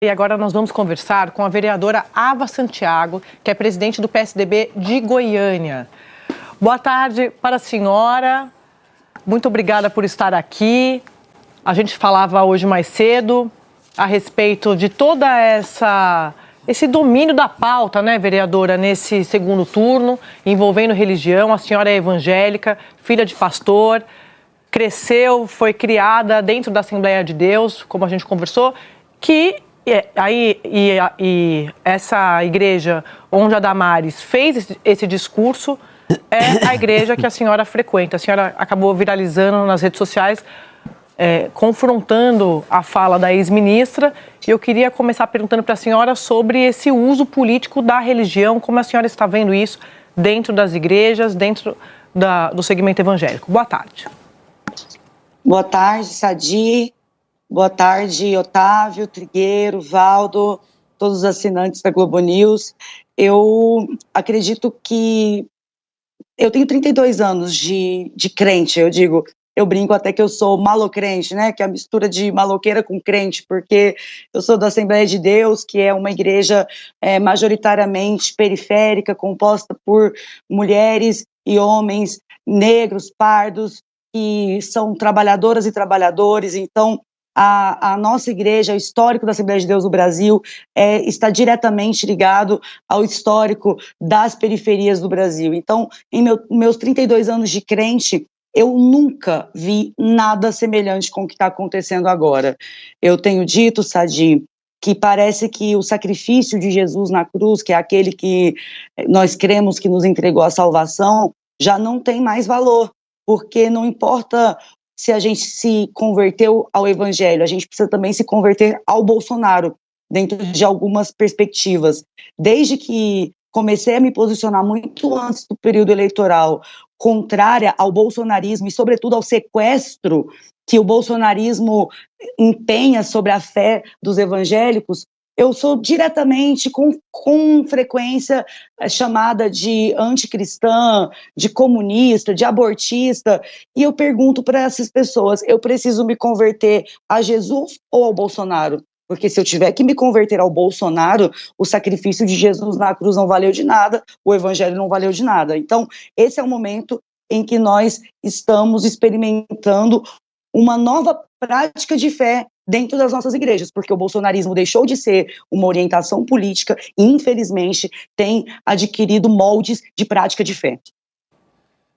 E agora nós vamos conversar com a vereadora Ava Santiago, que é presidente do PSDB de Goiânia. Boa tarde para a senhora, muito obrigada por estar aqui. A gente falava hoje mais cedo a respeito de toda esse domínio da pauta, né, vereadora, nesse segundo turno, envolvendo religião. A senhora é evangélica, filha de pastor, cresceu, foi criada dentro da Assembleia de Deus, como a gente conversou, e essa igreja onde a Damares fez esse discurso é a igreja que a senhora frequenta. A senhora acabou viralizando nas redes sociais, confrontando a fala da ex-ministra. E eu queria começar perguntando para a senhora sobre esse uso político da religião, como a senhora está vendo isso dentro das igrejas, dentro do segmento evangélico. Boa tarde. Boa tarde, Sadi. Boa tarde, Otávio, Trigueiro, Valdo, todos os assinantes da Globo News. Eu acredito que eu tenho 32 anos de crente, eu brinco até que eu sou malocrente, né, que é a mistura de maloqueira com crente, porque eu sou da Assembleia de Deus, que é uma igreja majoritariamente periférica, composta por mulheres e homens negros, pardos, que são trabalhadoras e trabalhadores. Então, a nossa igreja, o histórico da Assembleia de Deus do Brasil está diretamente ligado ao histórico das periferias do Brasil. Então, em meus 32 anos de crente, eu nunca vi nada semelhante com o que está acontecendo agora. Eu tenho dito, Sadi, que parece que o sacrifício de Jesus na cruz, que é aquele que nós cremos que nos entregou a salvação, já não tem mais valor, porque não importa se a gente se converteu ao evangelho, a gente precisa também se converter ao Bolsonaro, dentro de algumas perspectivas. Desde que comecei a me posicionar muito antes do período eleitoral, contrária ao bolsonarismo e, sobretudo, ao sequestro que o bolsonarismo empenha sobre a fé dos evangélicos, eu sou diretamente, com frequência, chamada de anticristã, de comunista, de abortista, e eu pergunto para essas pessoas, eu preciso me converter a Jesus ou ao Bolsonaro? Porque se eu tiver que me converter ao Bolsonaro, o sacrifício de Jesus na cruz não valeu de nada, o evangelho não valeu de nada. Então, esse é o momento em que nós estamos experimentando uma nova prática de fé dentro das nossas igrejas, porque o bolsonarismo deixou de ser uma orientação política e, infelizmente, tem adquirido moldes de prática de fé.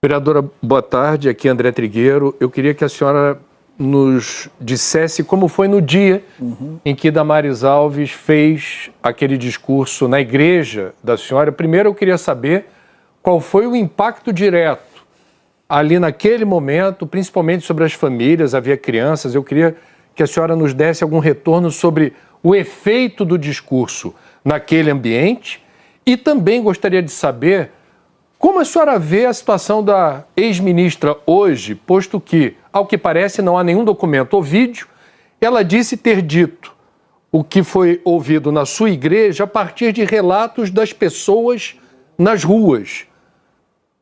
Vereadora, boa tarde. Aqui é André Trigueiro. Eu queria que a senhora nos dissesse como foi no dia em que Damares Alves fez aquele discurso na igreja da senhora. Primeiro eu queria saber qual foi o impacto direto ali naquele momento, principalmente sobre as famílias, havia crianças. Eu queria que a senhora nos desse algum retorno sobre o efeito do discurso naquele ambiente e também gostaria de saber como a senhora vê a situação da ex-ministra hoje, posto que, ao que parece, não há nenhum documento ou vídeo. Ela disse ter dito o que foi ouvido na sua igreja a partir de relatos das pessoas nas ruas.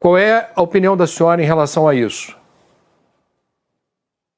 Qual é a opinião da senhora em relação a isso?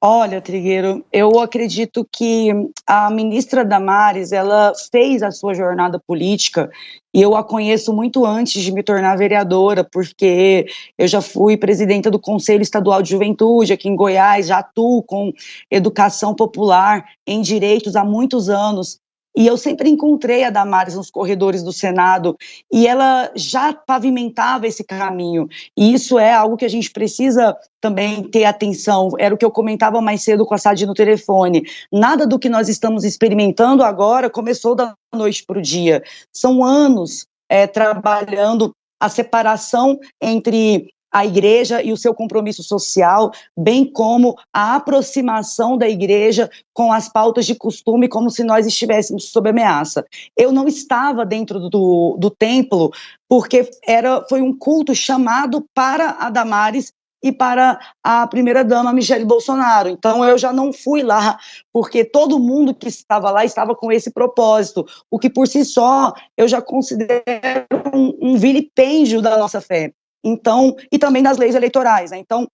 Olha, Trigueiro, eu acredito que a ministra Damares, ela fez a sua jornada política e eu a conheço muito antes de me tornar vereadora, porque eu já fui presidenta do Conselho Estadual de Juventude aqui em Goiás, já atuo com educação popular em direitos há muitos anos. E eu sempre encontrei a Damares nos corredores do Senado e ela já pavimentava esse caminho. E isso é algo que a gente precisa também ter atenção. Era o que eu comentava mais cedo com a Sadi no telefone. Nada do que nós estamos experimentando agora começou da noite para o dia. São anos trabalhando a separação entre a igreja e o seu compromisso social, bem como a aproximação da igreja com as pautas de costume, como se nós estivéssemos sob ameaça. Eu não estava dentro do templo, porque foi um culto chamado para a Damares e para a primeira-dama Michele Bolsonaro. Então eu já não fui lá, porque todo mundo que estava lá estava com esse propósito, o que por si só eu já considero um vilipêndio da nossa fé. Então, e também das leis eleitorais, né? Então,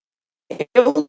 eu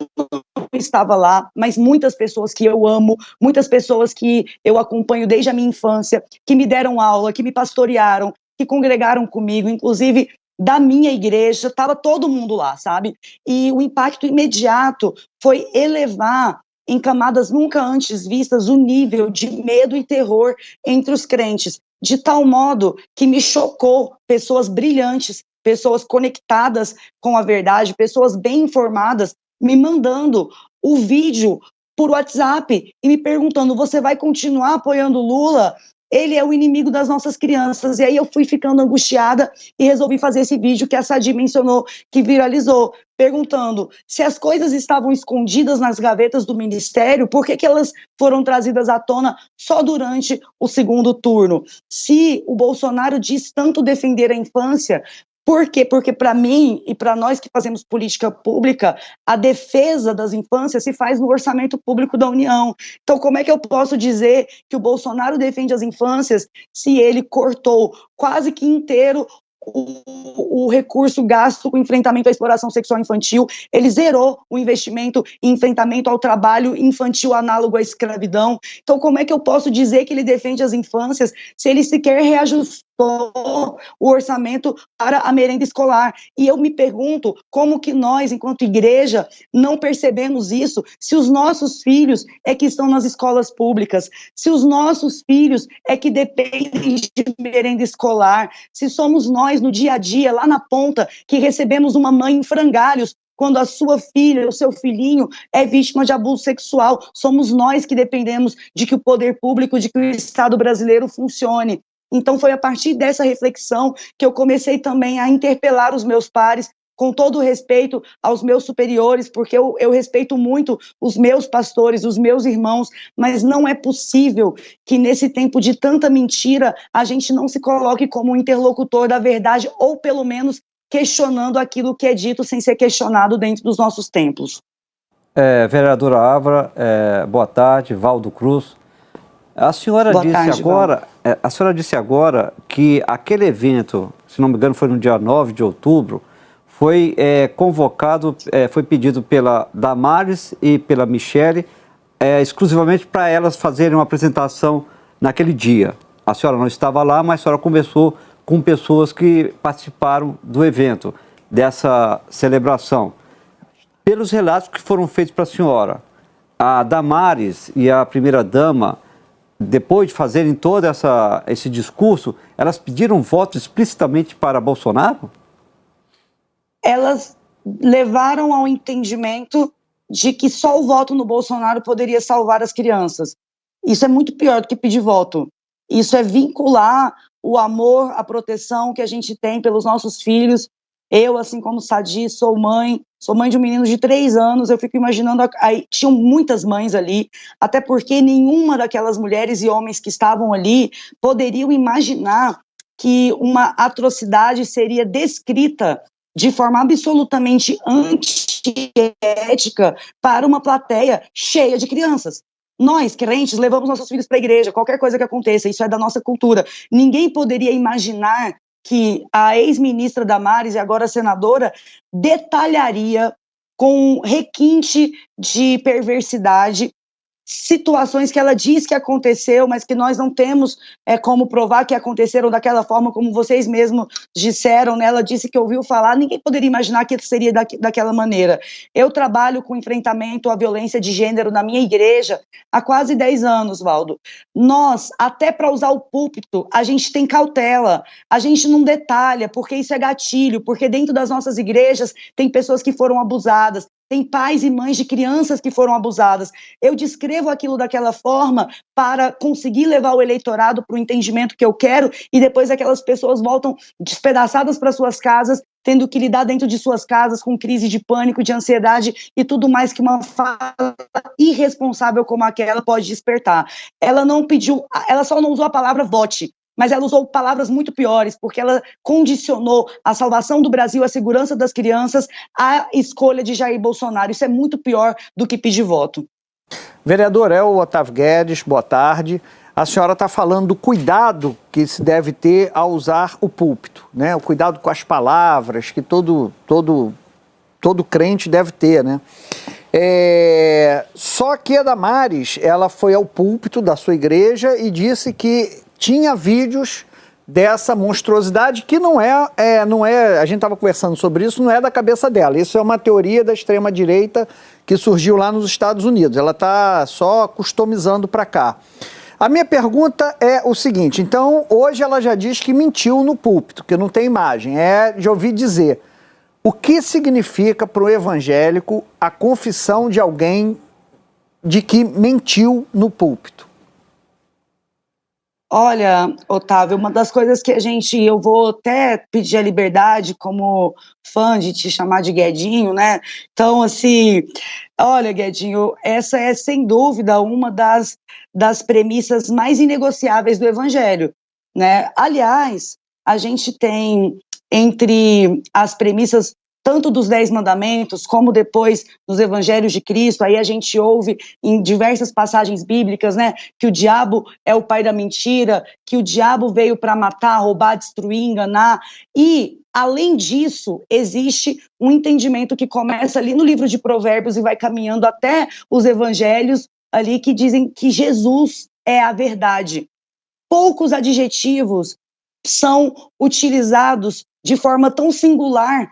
estava lá, mas muitas pessoas que eu amo, muitas pessoas que eu acompanho desde a minha infância, que me deram aula, que me pastorearam, que congregaram comigo, inclusive da minha igreja, estava todo mundo lá, sabe? E o impacto imediato foi elevar em camadas nunca antes vistas o nível de medo e terror entre os crentes, de tal modo que me chocou pessoas brilhantes, pessoas conectadas com a verdade, pessoas bem informadas, me mandando o vídeo por WhatsApp e me perguntando: você vai continuar apoiando Lula? Ele é o inimigo das nossas crianças. E aí eu fui ficando angustiada e resolvi fazer esse vídeo que a Sadi mencionou, que viralizou, perguntando se as coisas estavam escondidas nas gavetas do ministério, por que elas foram trazidas à tona só durante o segundo turno? Se o Bolsonaro diz tanto defender a infância, por quê? Porque para mim e para nós que fazemos política pública, a defesa das infâncias se faz no orçamento público da União. Então, como é que eu posso dizer que o Bolsonaro defende as infâncias se ele cortou quase que inteiro o recurso gasto com enfrentamento à exploração sexual infantil, ele zerou o investimento em enfrentamento ao trabalho infantil análogo à escravidão? Então, como é que eu posso dizer que ele defende as infâncias se ele sequer reajustou o orçamento para a merenda escolar? E eu me pergunto como que nós, enquanto igreja, não percebemos isso, se os nossos filhos é que estão nas escolas públicas, se os nossos filhos é que dependem de merenda escolar, se somos nós no dia a dia, lá na ponta, que recebemos uma mãe em frangalhos quando a sua filha, o seu filhinho é vítima de abuso sexual. Somos nós que dependemos de que o poder público, de que o Estado brasileiro funcione. Então foi a partir dessa reflexão que eu comecei também a interpelar os meus pares, com todo o respeito aos meus superiores, porque eu respeito muito os meus pastores, os meus irmãos, mas não é possível que nesse tempo de tanta mentira a gente não se coloque como um interlocutor da verdade, ou pelo menos questionando aquilo que é dito sem ser questionado dentro dos nossos templos. Vereadora Ávora, boa tarde, Valdo Cruz. A senhora disse agora que aquele evento, se não me engano foi no dia 9 de outubro, foi convocado, foi pedido pela Damares e pela Michele, exclusivamente para elas fazerem uma apresentação naquele dia. A senhora não estava lá, mas a senhora conversou com pessoas que participaram do evento, dessa celebração. Pelos relatos que foram feitos para a senhora, a Damares e a primeira-dama, depois de fazerem todo esse discurso, elas pediram voto explicitamente para Bolsonaro? Elas levaram ao entendimento de que só o voto no Bolsonaro poderia salvar as crianças. Isso é muito pior do que pedir voto. Isso é vincular o amor, a proteção que a gente tem pelos nossos filhos. Eu, assim como Sadi, sou mãe de um menino de 3 anos, eu fico imaginando, aí tinham muitas mães ali, até porque nenhuma daquelas mulheres e homens que estavam ali poderiam imaginar que uma atrocidade seria descrita de forma absolutamente antiética para uma plateia cheia de crianças. Nós, crentes, levamos nossos filhos para a igreja, qualquer coisa que aconteça, isso é da nossa cultura. Ninguém poderia imaginar que a ex-ministra Damares, e agora senadora, detalharia com requinte de perversidade situações que ela diz que aconteceu, mas que nós não temos como provar que aconteceram daquela forma, como vocês mesmos disseram, né? Ela disse que ouviu falar, ninguém poderia imaginar que seria daquela maneira. Eu trabalho com enfrentamento à violência de gênero na minha igreja há quase 10 anos, Valdo. Nós, até para usar o púlpito, a gente tem cautela, a gente não detalha, porque isso é gatilho, porque dentro das nossas igrejas tem pessoas que foram abusadas, tem pais e mães de crianças que foram abusadas. Eu descrevo aquilo daquela forma para conseguir levar o eleitorado para o entendimento que eu quero, e depois aquelas pessoas voltam despedaçadas para suas casas, tendo que lidar dentro de suas casas com crise de pânico, de ansiedade e tudo mais que uma fala irresponsável como aquela pode despertar. Ela não pediu, ela só não usou a palavra vote, mas ela usou palavras muito piores, porque ela condicionou a salvação do Brasil, a segurança das crianças, à escolha de Jair Bolsonaro. Isso é muito pior do que pedir voto. Vereador Otávio Guedes, boa tarde. A senhora está falando do cuidado que se deve ter ao usar o púlpito, né? O cuidado com as palavras que todo crente deve ter, né? Só que a Damares, ela foi ao púlpito da sua igreja e disse que tinha vídeos dessa monstruosidade que não é, a gente estava conversando sobre isso, não é da cabeça dela. Isso é uma teoria da extrema-direita que surgiu lá nos Estados Unidos. Ela está só customizando para cá. A minha pergunta é o seguinte, então, hoje ela já diz que mentiu no púlpito, que não tem imagem, é de ouvir dizer. O que significa para o evangélico a confissão de alguém de que mentiu no púlpito? Olha, Otávio, uma das coisas que eu vou até pedir a liberdade como fã de te chamar de Guedinho, né? Então, assim, olha, Guedinho, essa é sem dúvida uma das premissas mais inegociáveis do evangelho, né? Aliás, a gente tem entre as premissas tanto dos 10 mandamentos, como depois nos evangelhos de Cristo, aí a gente ouve em diversas passagens bíblicas, né, que o diabo é o pai da mentira, que o diabo veio para matar, roubar, destruir, enganar, e além disso, existe um entendimento que começa ali no livro de Provérbios e vai caminhando até os evangelhos ali que dizem que Jesus é a verdade. Poucos adjetivos são utilizados de forma tão singular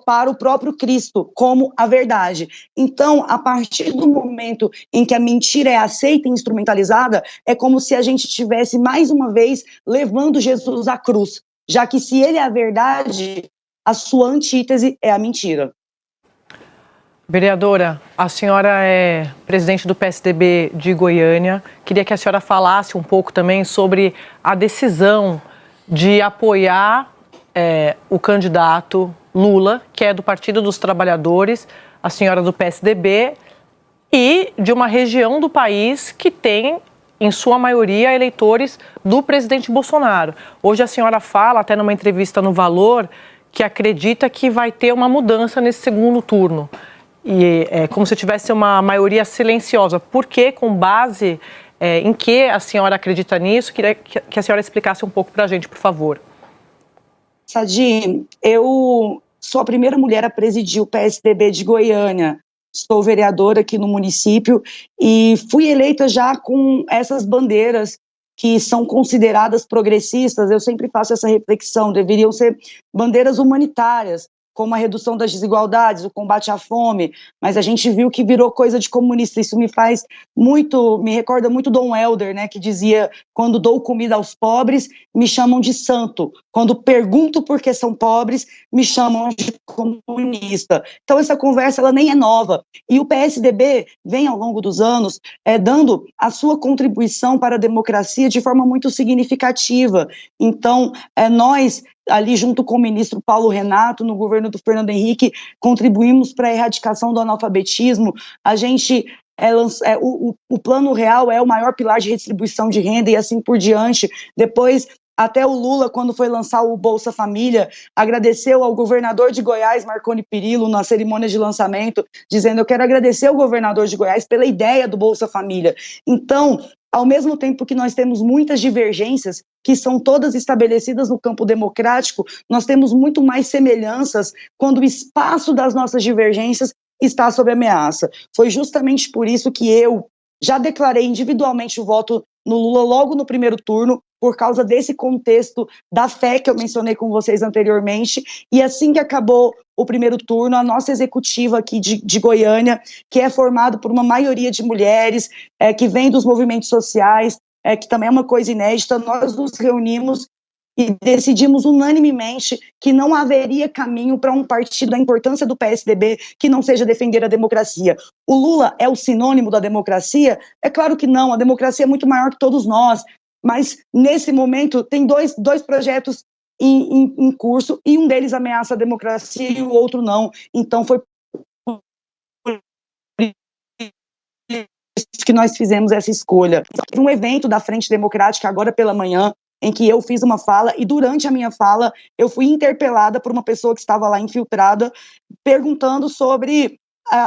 para o próprio Cristo, como a verdade. Então, a partir do momento em que a mentira é aceita e instrumentalizada, é como se a gente estivesse, mais uma vez, levando Jesus à cruz, já que se ele é a verdade, a sua antítese é a mentira. Vereadora, a senhora é presidente do PSDB de Goiânia. Queria que a senhora falasse um pouco também sobre a decisão de apoiar o candidato Lula, que é do Partido dos Trabalhadores, a senhora do PSDB, e de uma região do país que tem, em sua maioria, eleitores do presidente Bolsonaro. Hoje a senhora fala, até numa entrevista no Valor, que acredita que vai ter uma mudança nesse segundo turno. E é como se tivesse uma maioria silenciosa. Por quê? Com base em que a senhora acredita nisso? Queria que a senhora explicasse um pouco para a gente, por favor. Sadi, eu sou a primeira mulher a presidir o PSDB de Goiânia, sou vereadora aqui no município e fui eleita já com essas bandeiras que são consideradas progressistas. Eu sempre faço essa reflexão, deveriam ser bandeiras humanitárias, como a redução das desigualdades, o combate à fome, mas a gente viu que virou coisa de comunista. Isso me recorda muito Dom Helder, né, que dizia: quando dou comida aos pobres, me chamam de santo. Quando pergunto por que são pobres, me chamam de comunista. Então essa conversa ela nem é nova. E o PSDB vem ao longo dos anos dando a sua contribuição para a democracia de forma muito significativa. Então nós, ali junto com o ministro Paulo Renato, no governo do Fernando Henrique, contribuímos para a erradicação do analfabetismo. A gente, o Plano Real é o maior pilar de redistribuição de renda e assim por diante. Depois, até o Lula, quando foi lançar o Bolsa Família, agradeceu ao governador de Goiás, Marconi Perillo, na cerimônia de lançamento, dizendo: eu quero agradecer ao governador de Goiás pela ideia do Bolsa Família. Então, ao mesmo tempo que nós temos muitas divergências, que são todas estabelecidas no campo democrático, nós temos muito mais semelhanças quando o espaço das nossas divergências está sob ameaça. Foi justamente por isso que eu já declarei individualmente o voto no Lula logo no primeiro turno, por causa desse contexto da fé que eu mencionei com vocês anteriormente. E assim que acabou o primeiro turno, a nossa executiva aqui de Goiânia, que é formada por uma maioria de mulheres, que vem dos movimentos sociais, que também é uma coisa inédita, nós nos reunimos e decidimos unanimemente que não haveria caminho para um partido da importância do PSDB que não seja defender a democracia. O Lula é o sinônimo da democracia? É claro que não, a democracia é muito maior que todos nós, mas nesse momento tem dois projetos em curso e um deles ameaça a democracia e o outro não. Então foi por isso que nós fizemos essa escolha. Um evento da Frente Democrática agora pela manhã, em que eu fiz uma fala e durante a minha fala eu fui interpelada por uma pessoa que estava lá infiltrada, perguntando sobre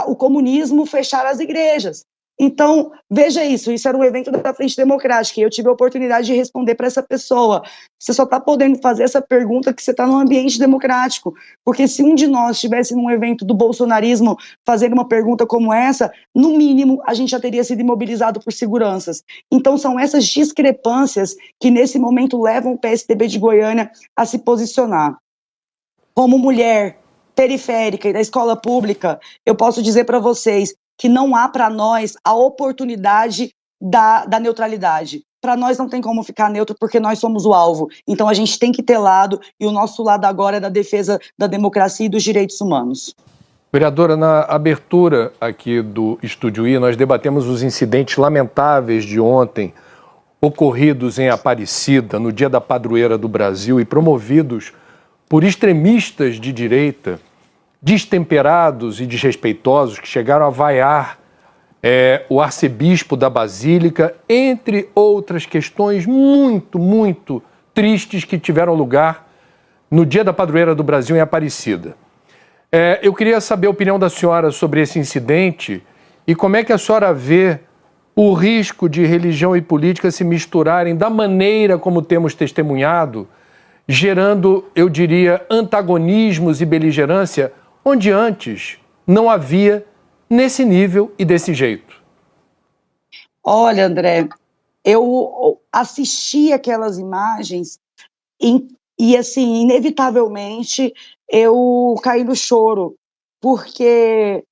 o comunismo fechar as igrejas. Então, veja isso era um evento da Frente Democrática, e eu tive a oportunidade de responder para essa pessoa. Você só está podendo fazer essa pergunta que você está num ambiente democrático, porque se um de nós estivesse num evento do bolsonarismo fazendo uma pergunta como essa, no mínimo, a gente já teria sido imobilizado por seguranças. Então, são essas discrepâncias que, nesse momento, levam o PSDB de Goiânia a se posicionar. Como mulher periférica e da escola pública, eu posso dizer para vocês que não há para nós a oportunidade da neutralidade. Para nós não tem como ficar neutro, porque nós somos o alvo. Então a gente tem que ter lado, e o nosso lado agora é da defesa da democracia e dos direitos humanos. Vereadora, na abertura aqui do Estúdio I, nós debatemos os incidentes lamentáveis de ontem, ocorridos em Aparecida, no Dia da Padroeira do Brasil, e promovidos por extremistas de direita, destemperados e desrespeitosos, que chegaram a vaiar o arcebispo da Basílica, entre outras questões muito, muito tristes que tiveram lugar no Dia da Padroeira do Brasil em Aparecida. Eu queria saber a opinião da senhora sobre esse incidente e como é que a senhora vê o risco de religião e política se misturarem da maneira como temos testemunhado, gerando, eu diria, antagonismos e beligerância, onde antes não havia nesse nível e desse jeito. Olha, André, eu assisti aquelas imagens e assim, inevitavelmente, eu caí no choro, porque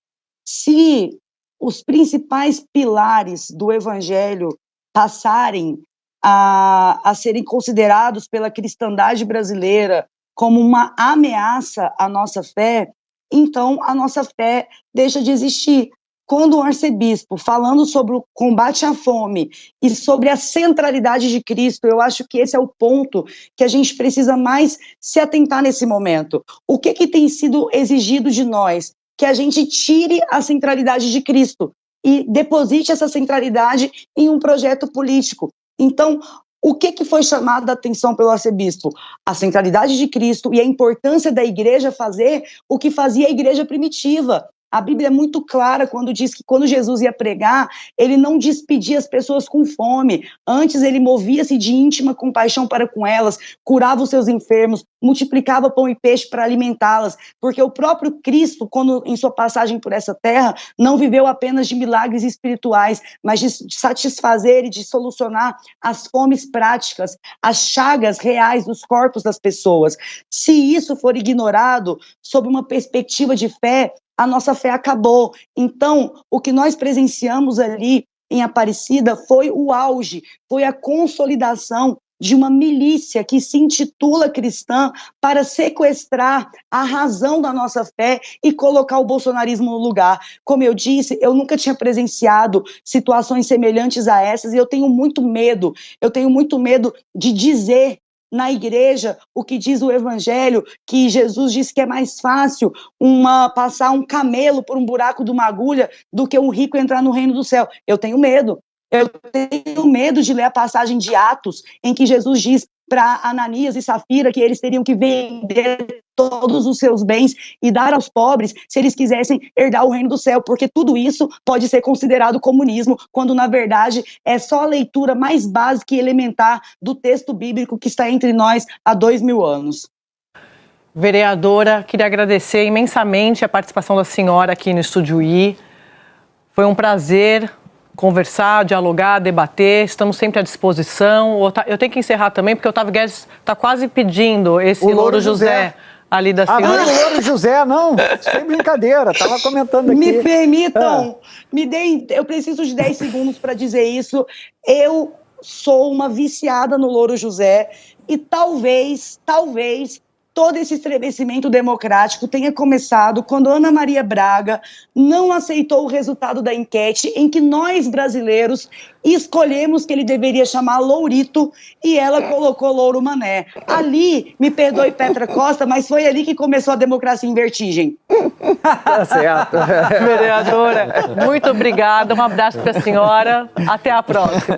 se os principais pilares do Evangelho passarem a serem considerados pela cristandade brasileira como uma ameaça à nossa fé, então a nossa fé deixa de existir. Quando o arcebispo, falando sobre o combate à fome e sobre a centralidade de Cristo, eu acho que esse é o ponto que a gente precisa mais se atentar nesse momento. O que tem sido exigido de nós? Que a gente tire a centralidade de Cristo e deposite essa centralidade em um projeto político. Então, o que foi chamado a atenção pelo arcebispo? A centralidade de Cristo e a importância da igreja fazer o que fazia a igreja primitiva. A Bíblia é muito clara quando diz que quando Jesus ia pregar, ele não despedia as pessoas com fome. Antes ele movia-se de íntima compaixão para com elas, curava os seus enfermos, multiplicava pão e peixe para alimentá-las. Porque o próprio Cristo, quando em sua passagem por essa terra, não viveu apenas de milagres espirituais, mas de satisfazer e de solucionar as fomes práticas, as chagas reais dos corpos das pessoas. Se isso for ignorado sob uma perspectiva de fé, a nossa fé acabou. Então, o que nós presenciamos ali em Aparecida foi o auge, foi a consolidação de uma milícia que se intitula cristã para sequestrar a razão da nossa fé e colocar o bolsonarismo no lugar. Como eu disse, eu nunca tinha presenciado situações semelhantes a essas e eu tenho muito medo de dizer na igreja o que diz o Evangelho, que Jesus disse que é mais fácil passar um camelo por um buraco de uma agulha do que um rico entrar no reino do céu. Eu tenho medo de ler a passagem de Atos, em que Jesus diz para Ananias e Safira que eles teriam que vender todos os seus bens e dar aos pobres se eles quisessem herdar o reino do céu, porque tudo isso pode ser considerado comunismo, quando na verdade é só a leitura mais básica e elementar do texto bíblico que está entre nós há 2000 anos. Vereadora, queria agradecer imensamente a participação da senhora aqui no Estúdio I. Foi um prazer conversar, dialogar, debater, estamos sempre à disposição. Eu tenho que encerrar também, porque o Otávio Guedes está quase pedindo esse Louro José ali da senhora. Ah, não, Louro José, não, sem brincadeira, estava comentando aqui. Me permitam, eu preciso de 10 segundos para dizer isso. Eu sou uma viciada no Louro José e talvez todo esse estremecimento democrático tenha começado quando Ana Maria Braga não aceitou o resultado da enquete em que nós, brasileiros, escolhemos que ele deveria chamar Lourito e ela colocou Louro Mané. Ali, me perdoe Petra Costa, mas foi ali que começou a democracia em vertigem. Tá certo. Vereadora, muito obrigada, um abraço para a senhora, até a próxima.